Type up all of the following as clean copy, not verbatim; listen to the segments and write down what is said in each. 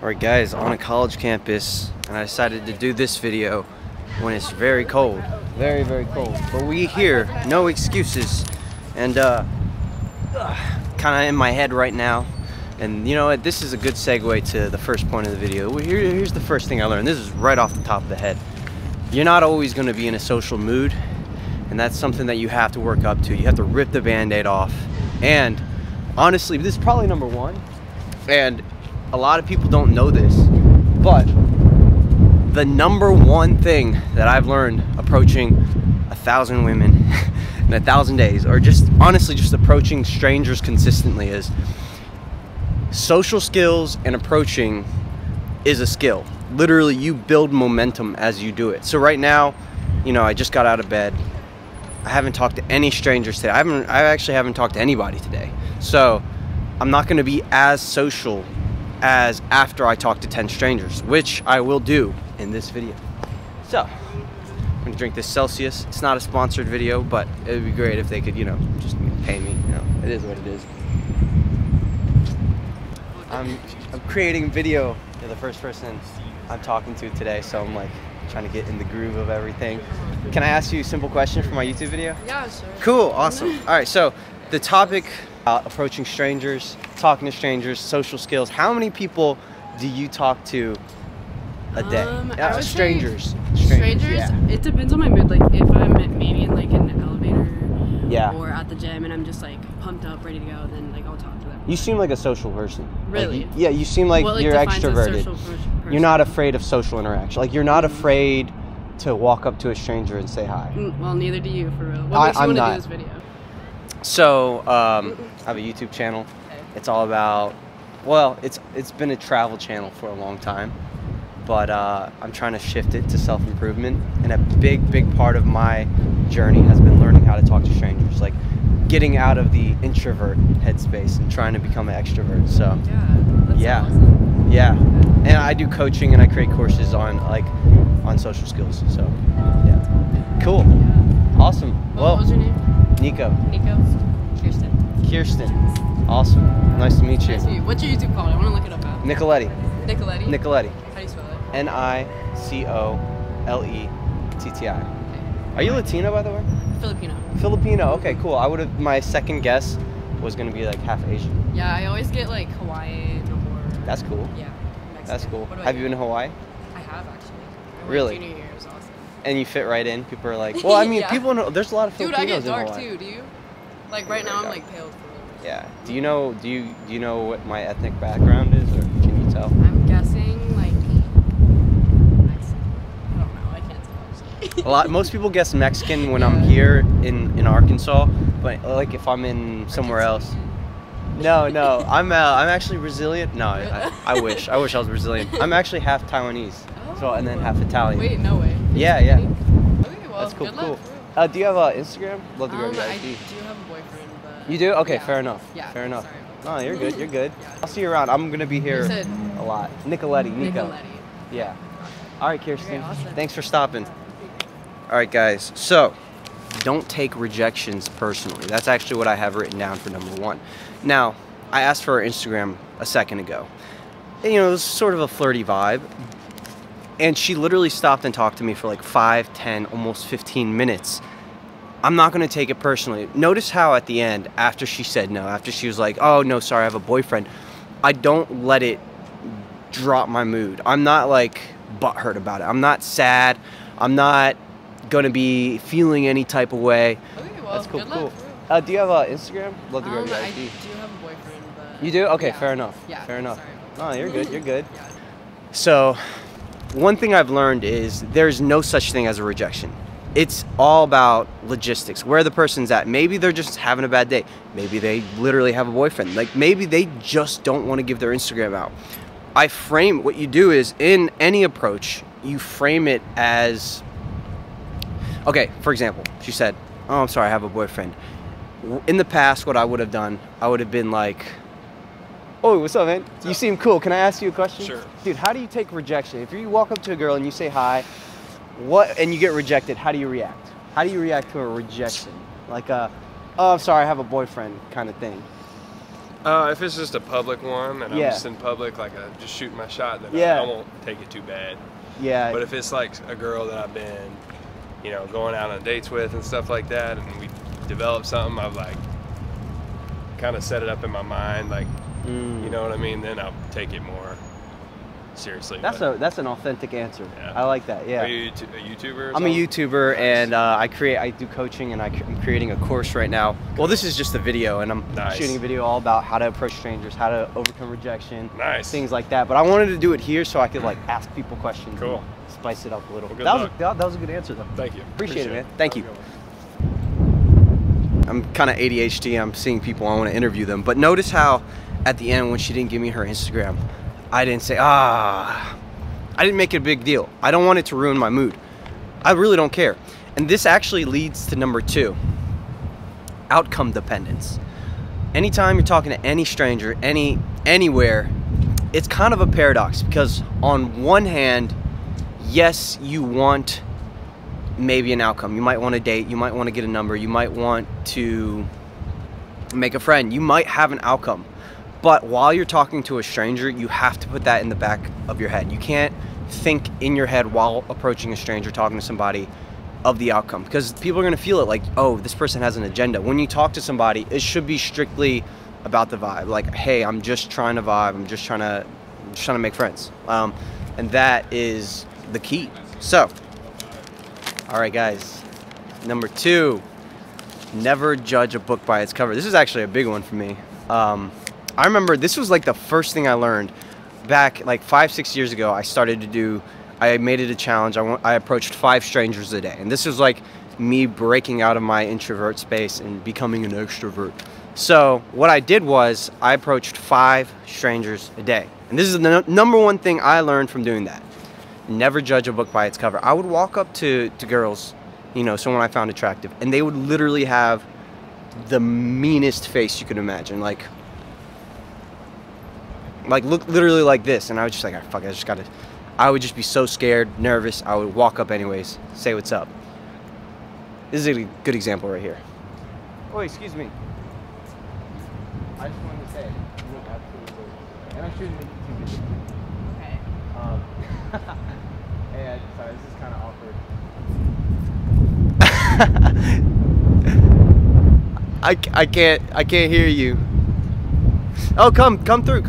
Alright guys, on a college campus, and I decided to do this video when it's very cold. Very, very cold. But we here, no excuses. And kinda in my head right now. And you know what, this is a good segue to the first point of the video. Here's the first thing I learned. This is right off the top of the head. You're not always gonna be in a social mood, and that's something that you have to work up to. You have to rip the band-aid off. And honestly, this is probably number one. And a lot of people don't know this, but the number one thing that I've learned approaching 1,000 women in 1,000 days, or just honestly just approaching strangers consistently, is social skills. And approaching is a skill. Literally, you build momentum as you do it. So right now, you know, I just got out of bed. I haven't talked to any strangers today. I actually haven't talked to anybody today. So I'm not going to be as social as after I talk to 10 strangers, which I will do in this video. So I'm gonna drink this Celsius. It's not a sponsored video, but it would be great if they could, you know, just pay me. You know, it is what it is. I'm creating a video. You're the first person I'm talking to today, so I'm like trying to get in the groove of everything. Can I ask you a simple question for my YouTube video? Yeah, sure. Cool, awesome. All right, so the topic: approaching strangers, talking to strangers, social skills. How many people do you talk to a day? Strangers. Yeah. It depends on my mood. Like if I'm maybe in like an elevator, yeah, or at the gym, and I'm just like pumped up, ready to go, then like I'll talk to them. You seem like a social person. Really? Like, yeah, you seem like you're extroverted. You're not afraid of social interaction. Like you're not afraid to walk up to a stranger and say hi. Well, neither do you, for real. What makes you want to do this video? So I have a YouTube channel. Okay. It's all about, well, it's been a travel channel for a long time, but I'm trying to shift it to self-improvement, and a big part of my journey has been learning how to talk to strangers, like getting out of the introvert headspace and trying to become an extrovert. So yeah, awesome. Yeah, and I do coaching and I create courses on social skills. So yeah, cool, awesome. What was your name? Nico. Nico. Kirsten. Awesome. Nice to meet you. Nice to meet you. What's your YouTube called? I want to look it up now. Nicoletti. Nicoletti? Nicoletti. How do you spell it? Nicoletti. Okay. Are you Latino, by the way? Filipino. Filipino. Okay, cool. My second guess was going to be like half Asian. Yeah, I always get like Hawaiian or... That's cool. Yeah. Mexican. That's cool. Have you been to Hawaii? I have, actually. Really? Junior year was awesome. And you fit right in? People are like, well, I mean, yeah. There's a lot of Filipinos in Hawaii. Dude, I get dark too, do you? Like right now I'm like pale for real. Yeah. Do you know what my ethnic background is, or can you tell? I'm guessing like Mexican. I don't know, I can't tell. Most people guess Mexican when I'm here in Arkansas, but like if I'm in somewhere else. No, I'm actually Brazilian. No, I wish I was Brazilian. I'm actually half Taiwanese, and then half Italian. Wait, no way. Yeah. Okay, well, that's cool. Good luck. Do you have Instagram? Love to go to your I IG. do have a boyfriend, but... You do? Okay, yeah. fair enough. Yeah, fair enough. Sorry. No, you're good. You're good. Yeah. I'll see you around. I'm gonna be here a lot. Nico. Nicoletti. Yeah. All right, Kirsten. Okay, awesome. Thanks for stopping. All right, guys. So, don't take rejections personally. That's actually what I have written down for number one. Now, I asked for her Instagram a second ago. And, you know, it was sort of a flirty vibe. And she literally stopped and talked to me for like 5, 10, almost 15 minutes. I'm not going to take it personally. Notice how at the end, after she said no, after she was like, oh, no, sorry, I have a boyfriend, I don't let it drop my mood. I'm not like butthurt about it. I'm not sad. I'm not going to be feeling any type of way. Okay, well, that's cool. Good luck. Do you have Instagram? Love to go to your IG. I do have a boyfriend, but... You do? Okay, yeah. fair enough. Yeah, fair enough. Sorry. Oh, you're good. You're good. Yeah. So, one thing I've learned is there's no such thing as a rejection. It's all about logistics, where the person's at. Maybe they're just having a bad day. Maybe they literally have a boyfriend. Like maybe they just don't want to give their Instagram out. What you do is in any approach, you frame it as, okay, for example, she said, oh, I'm sorry, I have a boyfriend. In the past, what I would have done, I would have been like, oh, what's up, man? You seem cool. Can I ask you a question? Sure. Dude, how do you take rejection? If you walk up to a girl and you say hi, and you get rejected, how do you react? How do you react to a rejection? Like oh, I'm sorry, I have a boyfriend kind of thing. If it's just a public one and I'm just in public, like just shooting my shot, then I won't take it too bad. Yeah. But if it's like a girl that I've been, you know, going out on dates with and stuff like that, and we develop something, I've like kind of set it up in my mind, like, you know what I mean? Then I'll take it more seriously. That's an authentic answer. Yeah. I like that. Yeah. Are you a YouTuber? I'm a YouTuber, and I do coaching, and I'm creating a course right now. Well, this is just a video, and I'm shooting a video all about how to approach strangers, how to overcome rejection, things like that. But I wanted to do it here so I could like ask people questions. Cool. And spice it up a little. Well, that was a good answer, though. Thank you. Appreciate it, man. Thank you. I'm kind of ADHD. I'm seeing people. I want to interview them. But notice how at the end when she didn't give me her Instagram, I didn't say, I didn't make it a big deal. I don't want it to ruin my mood. I really don't care. And this actually leads to number 2, outcome dependence. Anytime you're talking to any stranger, anywhere, it's kind of a paradox because on one hand, yes, you want maybe an outcome. You might want to date, you might want to get a number, you might want to make a friend, you might have an outcome. But while you're talking to a stranger, you have to put that in the back of your head. You can't think in your head while approaching a stranger, talking to somebody, of the outcome. Because people are going to feel it like, oh, this person has an agenda. When you talk to somebody, it should be strictly about the vibe. Like, hey, I'm just trying to vibe. I'm just trying to make friends. And that is the key. So, all right, guys. Number 2, never judge a book by its cover. This is actually a big one for me. I remember this was like the first thing I learned back like 5-6 years ago. I made it a challenge. I approached 5 strangers a day, and this was like me breaking out of my introvert space and becoming an extrovert. So what I did was I approached 5 strangers a day, and this is the number 1 thing I learned from doing that. Never judge a book by its cover. I would walk up to girls, you know, someone I found attractive, and they would literally have the meanest face you could imagine, like look literally like this, and I was just like, fuck, I would just be so scared, nervous. I would walk up anyways, say what's up. This is a good example right here. Oh, excuse me. I just wanted to say, you look absolutely gorgeous. And I'm shooting a YouTube video. Okay. And sorry, this is kind of awkward. I can't hear you. Oh, come through.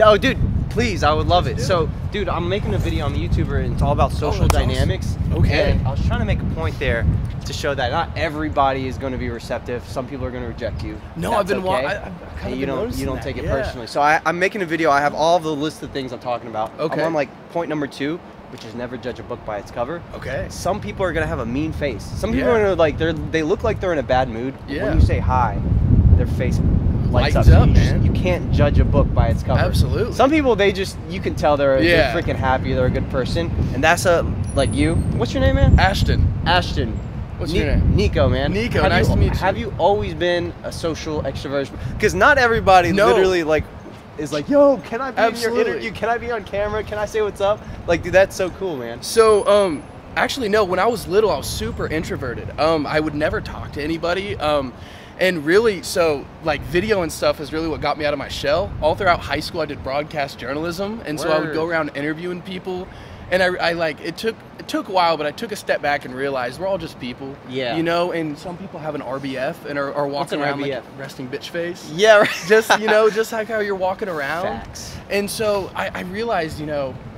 Oh, dude, please, I would love it. So, dude, I'm making a video. I'm a YouTuber, and it's all about social dynamics. Awesome. Okay. And I was trying to make a point there to show that not everybody is going to be receptive. Some people are going to reject you. No, That's I've been. Okay. You don't take it personally. So I'm making a video. I have all the list of things I'm talking about. Okay. I'm on like point number 2, which is never judge a book by its cover. Okay. Some people are going to have a mean face. Some people are gonna, like they look like they're in a bad mood. Yeah. When you say hi, their face lights up, man. You can't judge a book by its cover. Absolutely. Some people, you can tell they're freaking happy, they're a good person, and that's like you. What's your name, man? Ashton. What's your name? Nico, man. Nico, nice to meet you. Have you always been a social extrovert? Because not everybody literally like is like, yo, can I be in your interview? Can I be on camera? Can I say what's up? Like, dude, that's so cool, man. So, actually, no. When I was little, I was super introverted. I would never talk to anybody. And really, so like video and stuff is really what got me out of my shell. All throughout high school, I did broadcast journalism, and so I would go around interviewing people. And I like it took a while, but I took a step back and realized we're all just people. Yeah. You know, and some people have an RBF and are walking around RBF? like resting bitch face. Yeah. Right. Just just like how you're walking around. Facts. And so I realized,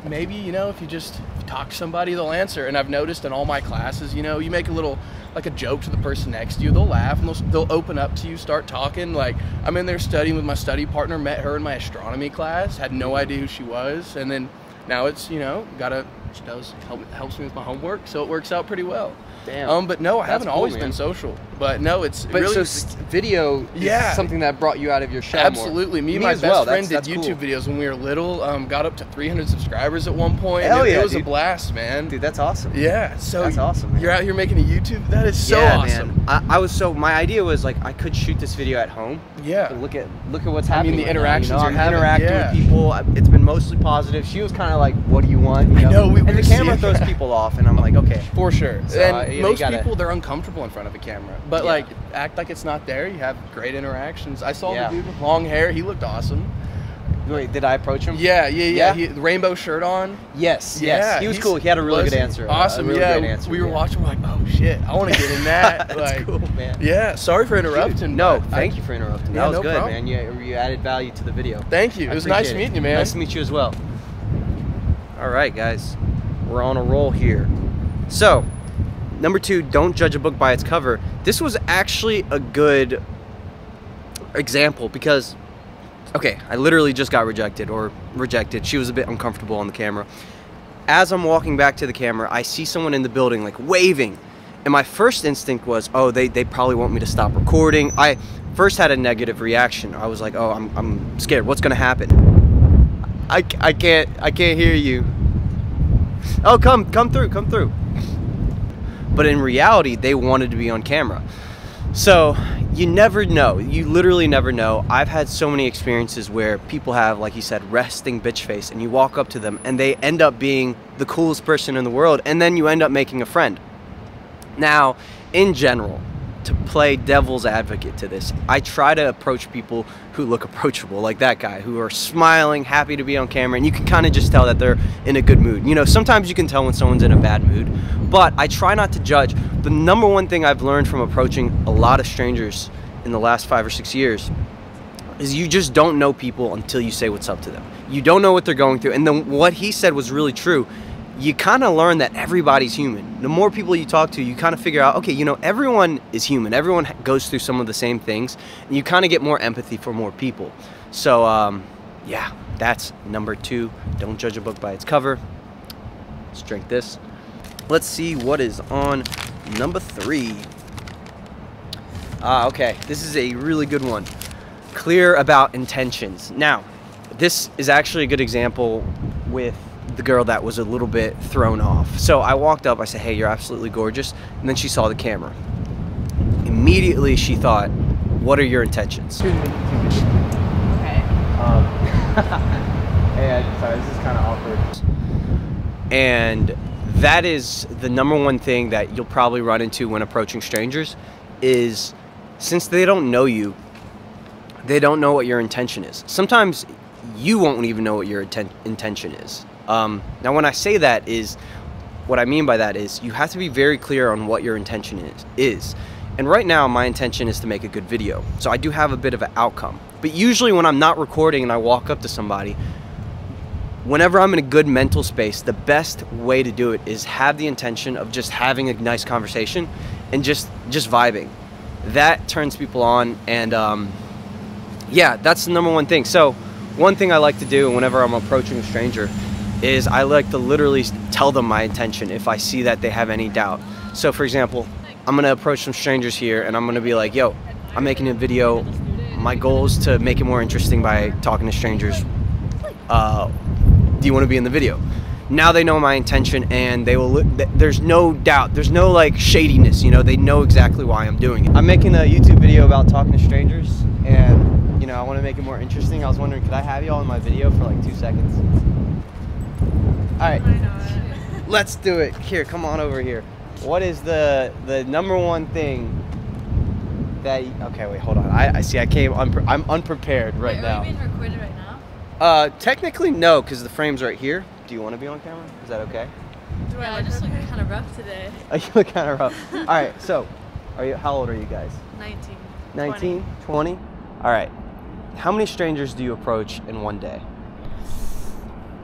maybe if you just talk to somebody, they'll answer. And I've noticed in all my classes, you make a little like a joke to the person next to you, they'll laugh and they'll open up to you, start talking. Like, I'm in there studying with my study partner, met her in my astronomy class, had no idea who she was, and then now it's she helps me with my homework, so it works out pretty well. Damn. But no, I haven't cool, always man. been social. But no, it's But really so video is something that brought you out of your shell absolutely. more. Me and my as best well. friend That's did cool. YouTube videos when we were little. Got up to 300 subscribers at one point. Hell and yeah, it was dude. a blast, man. Dude, that's awesome. Yeah, so that's awesome, man. You're out here making a YouTube. That is so awesome. Man. My idea was like I could shoot this video at home. Yeah. And look at what's happening. the right now, interactions I'm you're having. interacting with people. It's been mostly positive. She was kind of like, "What do you want?" I know. And the camera throws people off, and I'm like, "Okay, for sure." So, and they most gotta, people, they're uncomfortable in front of a camera. But Yeah. like, act like it's not there. You have great interactions. I saw Yeah. the dude with long hair. He looked awesome. Wait, did I approach him? Yeah. Yeah? He, the rainbow shirt on. Yes, Yeah, yes. He was cool. He had a really good answer. Awesome. A really Yeah. great answer. We were yeah. watching. We're like, oh shit, I want to get in that. That's like, cool, man. Yeah. Sorry for interrupting. No, but thank you for interrupting. Yeah, That was no good, problem. man. You added value to the video. Thank you. I It was nice appreciate meeting you, man. Nice to meet you as well. All right, guys. We're on a roll here. So, number 2, don't judge a book by its cover. This was actually a good example because, okay, I literally just got rejected. She was a bit uncomfortable on the camera. As I'm walking back to the camera, I see someone in the building like waving. And my first instinct was, oh, they probably want me to stop recording. I first had a negative reaction. I was like, oh, I'm scared. What's gonna happen? I can't hear you. Oh, come through. But in reality, they wanted to be on camera. So you never know. You literally never know. I've had so many experiences where people have, like you said, resting bitch face, and you walk up to them and they end up being the coolest person in the world, and then you end up making a friend. Now, in general, to play devil's advocate to this, I try to approach people who look approachable, like that guy, who are smiling, happy to be on camera, and you can kind of just tell that they're in a good mood. You know, sometimes you can tell when someone's in a bad mood, but I try not to judge. The number one thing I've learned from approaching a lot of strangers in the last 5 or 6 years is you just don't know people until you say what's up to them. You don't know what they're going through, and then what he said was really true. You kind of learn that everybody's human. The more people you talk to, you kind of figure out, okay, you know, everyone is human. Everyone goes through some of the same things, and you kind of get more empathy for more people. So, yeah, that's number 2. Don't judge a book by its cover. Let's drink this. Let's see what is on number 3. Okay, this is a really good one. Clear about intentions. Now, this is actually a good example with the girl that was a little bit thrown off. So I walked up, I said, hey, you're absolutely gorgeous. And then she saw the camera. Immediately she thought, what are your intentions? Okay. Hey, sorry, this is kind of awkward. And that is the number one thing that you'll probably run into when approaching strangers is, since they don't know you, they don't know what your intention is. Sometimes you won't even know what your intention is. Now when I say that is, what I mean by that is you have to be very clear on what your intention is. And right now my intention is to make a good video. So I do have a bit of an outcome. But usually when I'm not recording and I walk up to somebody, whenever I'm in a good mental space, the best way to do it is have the intention of just having a nice conversation and just vibing. That turns people on, and yeah, that's the number one thing. So one thing I like to do whenever I'm approaching a stranger is I like to literally tell them my intention if I see that they have any doubt. So for example, I'm gonna approach some strangers here and I'm gonna be like, yo, I'm making a video. My goal is to make it more interesting by talking to strangers. Do you want to be in the video? Now they know my intention, and they will. There's no doubt. There's no like shadiness. You know, they know exactly why I'm doing it. I'm making a YouTube video about talking to strangers, and you know, I want to make it more interesting. I was wondering, could I have you all in my video for like 2 seconds? All right, let's do it. Here, come on over here. What is the number one thing that? Okay, wait, hold on. I see. I'm unprepared right now. Are you being recorded right now? Technically no, because the frame's right here. Do you want to be on camera? Is that okay? Yeah, I just look kind of rough today. You look kind of rough. All right, so, how old are you guys? 19. 19? 20? All right. How many strangers do you approach in one day?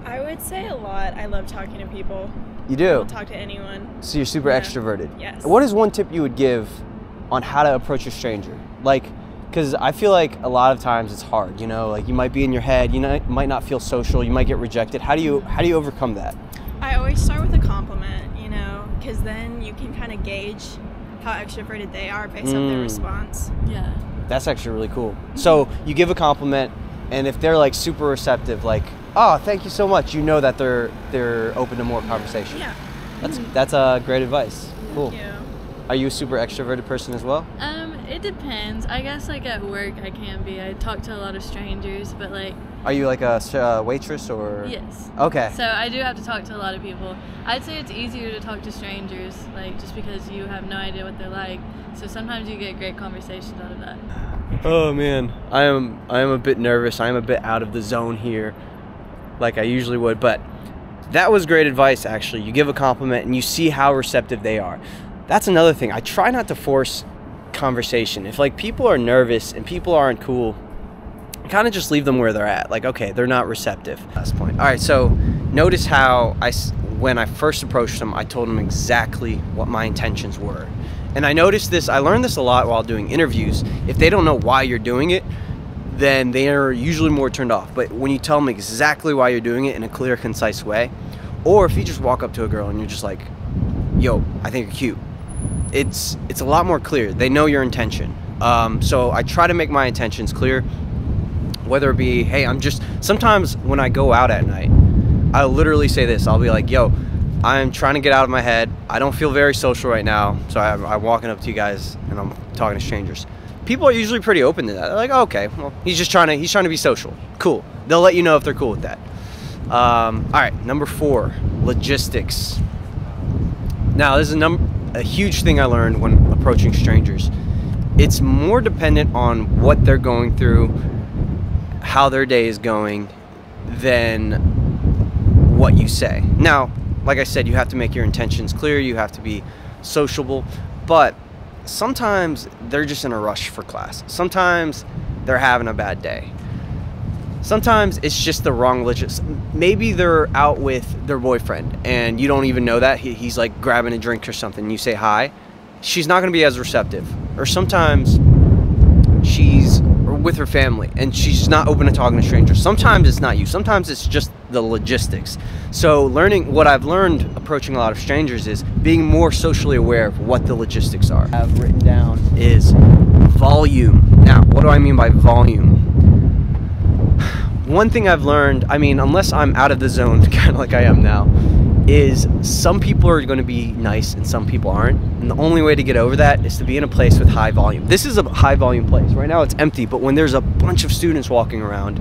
I would say a lot. I love talking to people. You do? I'll talk to anyone. So you're super Yeah. extroverted? Yes. What is one tip you would give on how to approach a stranger? Like, because I feel like a lot of times it's hard, you know, like you might be in your head, you might not feel social, you might get rejected. How do you overcome that? I always start with a compliment, you know, because then you can kind of gauge how extroverted they are based on their response. Yeah. That's actually really cool. So you give a compliment, and if they're like super receptive, like, oh, thank you so much, you know that they're open to more conversation. Yeah. That's great advice. Cool. Thank you. Are you a super extroverted person as well? It depends. I guess like at work I can be. I talk to a lot of strangers, but like. Are you like a waitress or? Yes. Okay. So I do have to talk to a lot of people. I'd say it's easier to talk to strangers, like just because you have no idea what they're like. So sometimes you get great conversations out of that. Oh man, I am a bit nervous. I am a bit out of the zone here, like I usually would. But that was great advice, actually. You give a compliment and you see how receptive they are. That's another thing. I try not to force conversation. If like people are nervous and people aren't cool, kind of just leave them where they're at. Like, okay, they're not receptive. Last point. All right, so notice how when I first approached them, I told them exactly what my intentions were. And I noticed this, I learned this a lot while doing interviews. If they don't know why you're doing it, then they are usually more turned off. But when you tell them exactly why you're doing it in a clear, concise way, or if you just walk up to a girl and you're just like, yo, I think you're cute, it's a lot more clear. They know your intention. So I try to make my intentions clear, whether it be, hey, sometimes when I go out at night, I'll literally say this. I'll be like, yo, I'm trying to get out of my head. I don't feel very social right now. So I'm walking up to you guys and I'm talking to strangers. People are usually pretty open to that. They're like, oh, okay, well, he's trying to be social. Cool. They'll let you know if they're cool with that. All right, number 4, logistics. Now, this is a huge thing I learned when approaching strangers. It's more dependent on what they're going through, how their day is going, than what you say. Now, like I said, you have to make your intentions clear, you have to be sociable, but sometimes they're just in a rush for class. Sometimes they're having a bad day. Sometimes it's just the wrong maybe they're out with their boyfriend and you don't even know that. He's like grabbing a drink or something and you say hi. She's not going to be as receptive. Or sometimes she's with her family and she's not open to talking to strangers. Sometimes it's not you. Sometimes it's just the logistics. So what I've learned approaching a lot of strangers is being more socially aware of what the logistics are. I've written down is volume. Now, what do I mean by volume? One thing I've learned, I mean, unless I'm out of the zone, kind of like I am now, is some people are going to be nice and some people aren't. And the only way to get over that is to be in a place with high volume. This is a high volume place. Right now it's empty, but when there's a bunch of students walking around,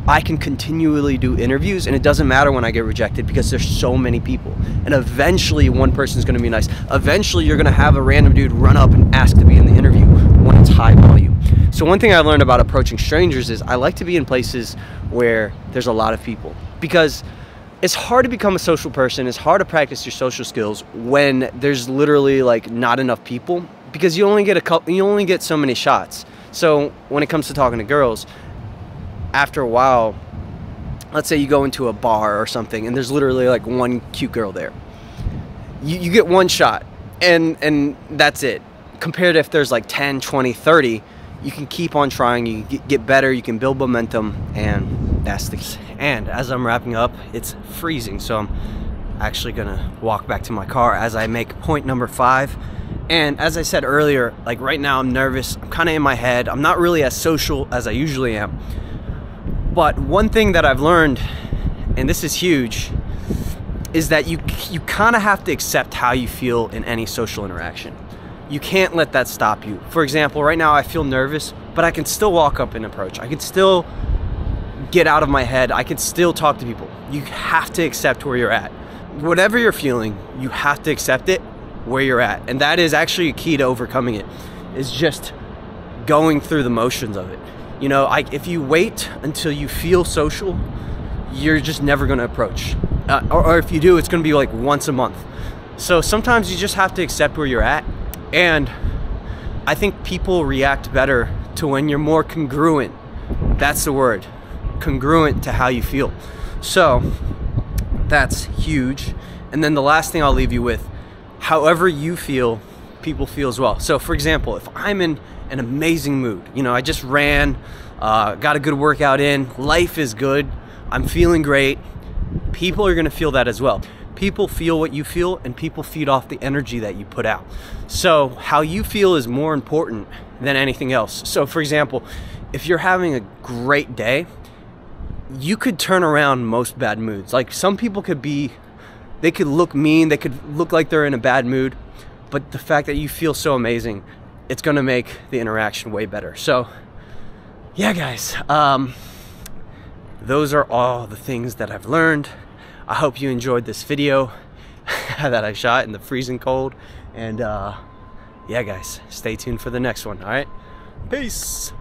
I can continually do interviews and it doesn't matter when I get rejected because there's so many people. And eventually one person's going to be nice. Eventually you're going to have a random dude run up and ask to be in the interview when it's high volume. So one thing I learned about approaching strangers is I like to be in places where there's a lot of people, because it's hard to become a social person. It's hard to practice your social skills when there's literally like not enough people, because you only get so many shots. So when it comes to talking to girls, after a while, let's say you go into a bar or something and there's literally like one cute girl there. You get one shot and that's it. Compared to if there's like 10, 20, 30, you can keep on trying, you get better, you can build momentum, and that's the key. And as I'm wrapping up, it's freezing, so I'm actually gonna walk back to my car as I make point number 5. And as I said earlier, like right now I'm nervous, I'm kind of in my head, I'm not really as social as I usually am. But one thing that I've learned, and this is huge, is that you kind of have to accept how you feel in any social interaction. You can't let that stop you. For example, right now I feel nervous, but I can still walk up and approach. I can still get out of my head. I can still talk to people. You have to accept where you're at. Whatever you're feeling, you have to accept it where you're at. And that is actually a key to overcoming it, is just going through the motions of it. You know, if you wait until you feel social, you're just never gonna approach. Or if you do, it's gonna be like once a month. So sometimes you just have to accept where you're at. And I think people react better to when you're more congruent. That's the word, congruent to how you feel. So that's huge. And then the last thing I'll leave you with, however you feel, people feel as well. So for example, if I'm in an amazing mood, you know, I just ran, got a good workout in, life is good, I'm feeling great, people are gonna feel that as well. People feel what you feel, and people feed off the energy that you put out. So how you feel is more important than anything else. So for example, if you're having a great day, you could turn around most bad moods. Like some people they could look mean, they could look like they're in a bad mood, but the fact that you feel so amazing, it's gonna make the interaction way better. So yeah, guys, those are all the things that I've learned. I hope you enjoyed this video that I shot in the freezing cold. And yeah, guys, stay tuned for the next one. All right, peace.